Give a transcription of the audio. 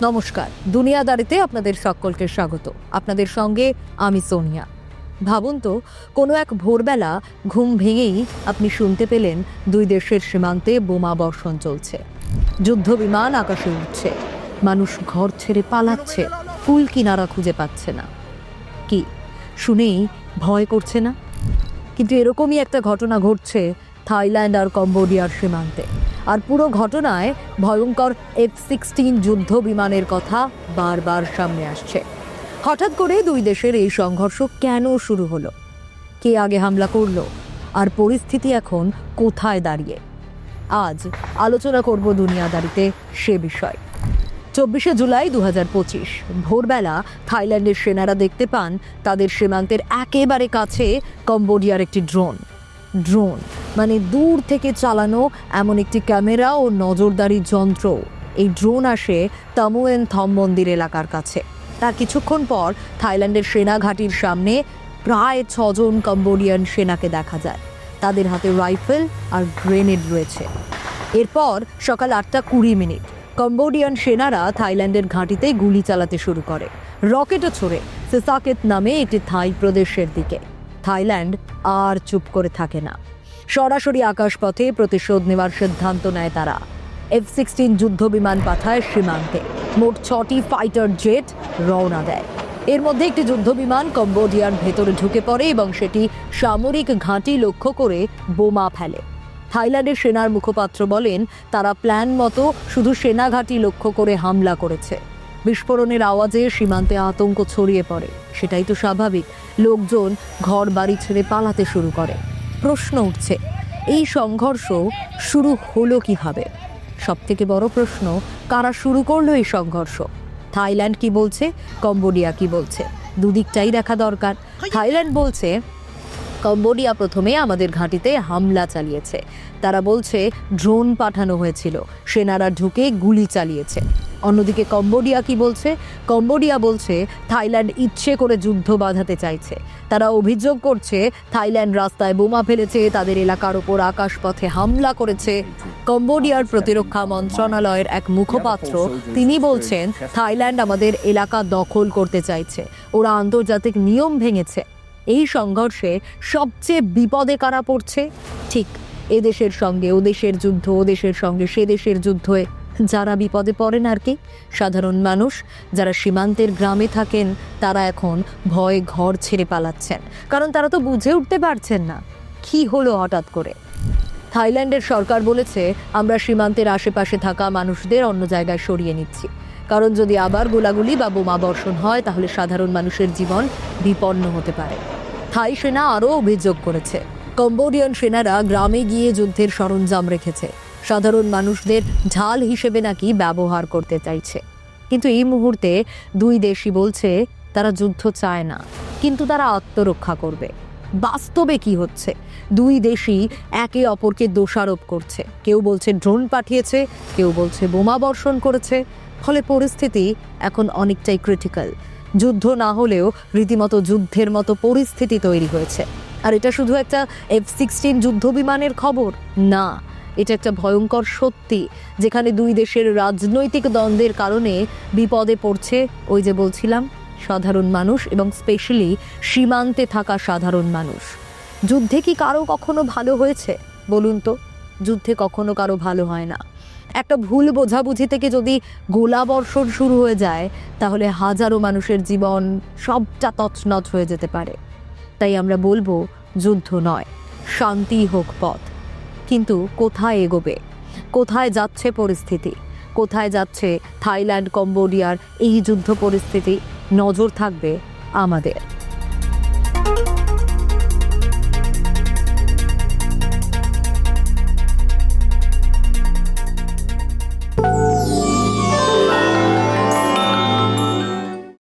নমস্কার, দুনিয়াদারিতে আপনাদের সকলকে স্বাগত। আপনাদের সঙ্গে আমি সোনিয়া। ভাবুন তো, কোনো এক ভোরবেলা ঘুম ভেঙেই আপনি শুনতে পেলেন দুই দেশের সীমান্তে বোমা বর্ষণ চলছে, যুদ্ধ বিমান আকাশে উঠছে, মানুষ ঘর ছেড়ে পালাচ্ছে, কুল কিনারা খুঁজে পাচ্ছে না। কি শুনেই ভয় করছে না? কিন্তু এরকমই একটা ঘটনা ঘটছে থাইল্যান্ড আর কম্বোডিয়ার সীমান্তে। আর পুরো ঘটনায় ভয়ঙ্কর F-16 যুদ্ধ বিমানের কথা বারবার সামনে আসছে। হঠাৎ করে দুই দেশের এই সংঘর্ষ কেন শুরু হলো? কে আগে হামলা করলো? আর পরিস্থিতি এখন কোথায় দাঁড়িয়ে? আজ আলোচনা করব দুনিয়াদারিতে সে বিষয়। 24শে জুলাই 2025 ভোরবেলা থাইল্যান্ডের সেনারা দেখতে পান তাদের সীমান্তের একেবারে কাছে কম্বোডিয়ার একটি ড্রোন মানে দূর থেকে চালানো এমন একটি ক্যামেরা ও নজরদারি যন্ত্র। এই ড্রোন আসে তামুয়েন থম মন্দির এলাকার কাছে। তার কিছুক্ষণ পর থাইল্যান্ডের সেনা ঘাঁটির সামনে প্রায় 6 জন কম্বোডিয়ান সেনাকে দেখা যায়। তাদের হাতে রাইফেল আর গ্রেনেড রয়েছে। এরপর সকাল 8:20 কম্বোডিয়ান সেনারা থাইল্যান্ডের ঘাঁটিতে গুলি চালাতে শুরু করে, রকেটও ছোড়ে সিসাকেত নামে একটি থাই প্রদেশের দিকে। থাইল্যান্ড আর চুপ করে থাকে না, সরাসরি আকাশপথে প্রতিশোধ নেওয়ার সিদ্ধান্ত নেয় তারা। F-16 যুদ্ধ বিমান পাঠায় সীমান্তে। মোট 6টি ফাইটার জেট রওনা দেয়। এর মধ্যে একটি যুদ্ধ বিমান কম্বোডিয়ার ভেতরে ঢুকে পড়ে এবং সেটি সামরিক ঘাঁটি লক্ষ্য করে বোমা ফেলে। থাইল্যান্ডের সেনার মুখপাত্র বলেন, তারা প্ল্যান মতো শুধু সেনা ঘাঁটি লক্ষ্য করে হামলা করেছে। বিস্ফোরণের আওয়াজে সীমান্তে আতঙ্ক ছড়িয়ে পড়ে। সেটাই তো স্বাভাবিক, লোকজন ঘর বাড়ি ছেড়ে পালাতে শুরু করে। প্রশ্ন উঠছে, এই সংঘর্ষ শুরু হলো কিভাবে? সবথেকে বড় প্রশ্ন, কারা শুরু করলো এই সংঘর্ষ? থাইল্যান্ড কি বলছে, কম্বোডিয়া কি বলছে? দুদিকটাই দেখা দরকার। থাইল্যান্ড বলছে কম্বোডিয়া প্রথমে আমাদের ঘাঁটিতে হামলা চালিয়েছে। তারা বলছে ড্রোন পাঠানো হয়েছিল, সেনারা ঢুকে গুলি চালিয়েছে। অন্যদিকে কম্বোডিয়া কি বলছে? কম্বোডিয়া বলছে থাইল্যান্ড ইচ্ছে করে যুদ্ধ বাঁধাতে চাইছে। তারা অভিযোগ করছে থাইল্যান্ড রাস্তায় বোমা ফেলেছে, তাদের এলাকার ওপর আকাশপথে হামলা করেছে। কম্বোডিয়ার প্রতিরক্ষা মন্ত্রণালয়ের এক মুখপাত্র তিনি বলছেন, থাইল্যান্ড আমাদের এলাকা দখল করতে চাইছে, ওরা আন্তর্জাতিক নিয়ম ভেঙেছে। এই সংঘর্ষে সবচেয়ে বিপদে কারা পড়ছে? ঠিক এদেশের সঙ্গে ও দেশের যুদ্ধ, ও দেশের সঙ্গে সে দেশের যুদ্ধে যারা বিপদে পড়েন আর কি, সাধারণ মানুষ যারা সীমান্তের গ্রামে থাকেন, তারা এখন ভয়ে ঘর ছেড়ে পালাচ্ছেন। কারণ তারা তো বুঝে উঠতে পারছেন না কি হলো হঠাৎ করে। থাইল্যান্ডের সরকার বলেছে, আমরা সীমান্তের আশেপাশে থাকা মানুষদের অন্য জায়গায় সরিয়ে নিচ্ছি, কারণ যদি আবার গোলাগুলি বা বোমা বর্ষণ হয় তাহলে সাধারণ মানুষের জীবন বিপন্ন হতে পারে। থাই সেনা আরও অভিযোগ করেছে, কম্বোডিয়ান সেনারা গ্রামে গিয়ে যুদ্ধের সরঞ্জাম রেখেছে, সাধারণ মানুষদের ঢাল হিসেবে নাকি ব্যবহার করতে চাইছে। কিন্তু এই মুহূর্তে দুই দেশই বলছে তারা যুদ্ধ চায় না, কিন্তু তারা আত্মরক্ষা করবে। বাস্তবে কি হচ্ছে? দুই দেশই একে অপরকে দোষারোপ করছে। কেউ বলছে ড্রোন পাঠিয়েছে, কেউ বলছে বোমা বর্ষণ করেছে। ফলে পরিস্থিতি এখন অনেকটাই ক্রিটিক্যাল। যুদ্ধ না হলেও রীতিমতো যুদ্ধের মতো পরিস্থিতি তৈরি হয়েছে। আর এটা শুধু একটা F-16 যুদ্ধ বিমানের খবর না, এটা একটা ভয়ঙ্কর সত্যি, যেখানে দুই দেশের রাজনৈতিক দ্বন্দ্বের কারণে বিপদে পড়ছে, ওই যে বলছিলাম, সাধারণ মানুষ এবং স্পেশালি সীমান্তে থাকা সাধারণ মানুষ। যুদ্ধে কি কারো কখনো ভালো হয়েছে বলুন তো? যুদ্ধে কখনো কারো ভালো হয় না। একটা ভুল বোঝাবুঝি থেকে যদি গোলা বর্ষণ শুরু হয়ে যায়, তাহলে হাজারো মানুষের জীবন সবটা তছনছ হয়ে যেতে পারে। তাই আমরা বলবো, যুদ্ধ নয়, শান্তি হোক পথ। কিন্তু কোথায় এগোবে? কোথায় যাচ্ছে পরিস্থিতি? কোথায় যাচ্ছে থাইল্যান্ড কম্বোডিয়ার এই যুদ্ধ পরিস্থিতি? নজর থাকবে আমাদের।